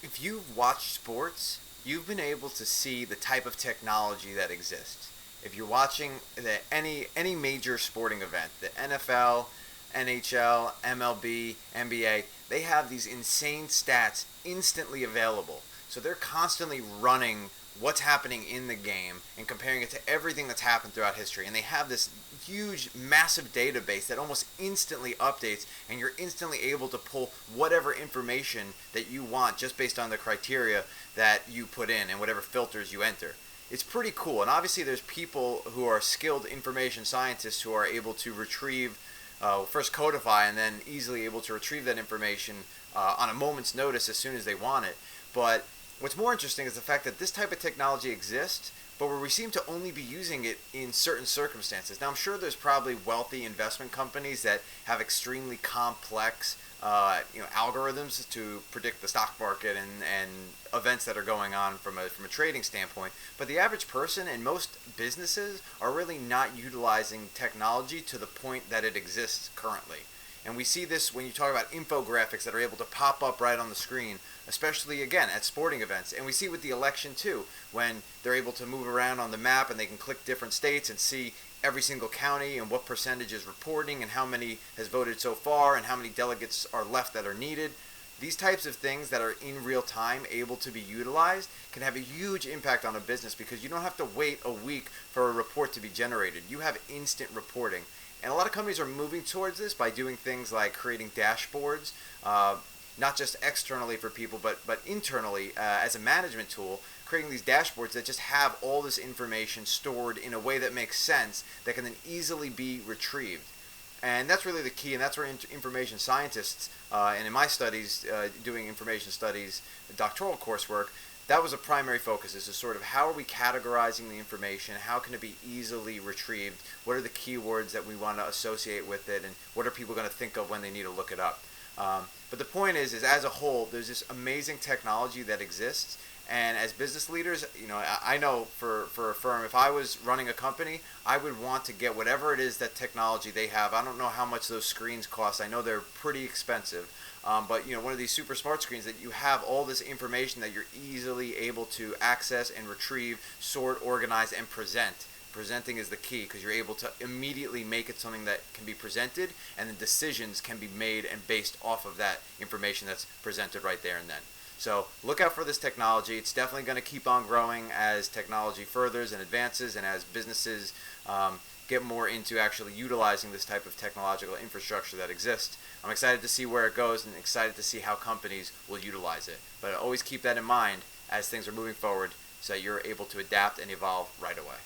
if you've watched sports, you've been able to see the type of technology that exists. If you're watching any major sporting event, the NFL, NHL, MLB, NBA, they have these insane stats instantly available. So they're constantly running what's happening in the game and comparing it to everything that's happened throughout history. And they have this huge, massive database that almost instantly updates, and you're instantly able to pull whatever information that you want just based on the criteria that you put in and whatever filters you enter. It's pretty cool. And obviously, there's people who are skilled information scientists who are able to retrieve, first codify, and then easily able to retrieve that information on a moment's notice as soon as they want it. But what's more interesting is the fact that this type of technology exists, but where we seem to only be using it in certain circumstances. Now, I'm sure there's probably wealthy investment companies that have extremely complex, algorithms to predict the stock market and events that are going on from a trading standpoint. But the average person and most businesses are really not utilizing technology to the point that it exists currently. And we see this when you talk about infographics that are able to pop up right on the screen, especially, again, at sporting events. And we see with the election, too, when they're able to move around on the map and they can click different states and see every single county and what percentage is reporting and how many has voted so far and how many delegates are left that are needed. These types of things that are in real time able to be utilized can have a huge impact on a business because you don't have to wait a week for a report to be generated. You have instant reporting. And a lot of companies are moving towards this by doing things like creating dashboards, not just externally for people, but internally as a management tool, creating these dashboards that just have all this information stored in a way that makes sense, that can then easily be retrieved. And that's really the key, and that's where information scientists, and in my studies, doing information studies, doctoral coursework, that was a primary focus, is to sort of how are we categorizing the information, how can it be easily retrieved, what are the keywords that we want to associate with it, and what are people going to think of when they need to look it up. But the point is as a whole, there's this amazing technology that exists, and as business leaders, I know for a firm, if I was running a company, I would want to get whatever it is that technology they have. I don't know how much those screens cost. I know they're pretty expensive. But one of these super smart screens that you have all this information that you're easily able to access and retrieve, sort, organize, and present. Presenting is the key because you're able to immediately make it something that can be presented, and the decisions can be made and based off of that information that's presented right there and then. So look out for this technology. It's definitely going to keep on growing as technology furthers and advances, and as businesses get more into actually utilizing this type of technological infrastructure that exists. I'm excited to see where it goes and excited to see how companies will utilize it. But always keep that in mind as things are moving forward so that you're able to adapt and evolve right away.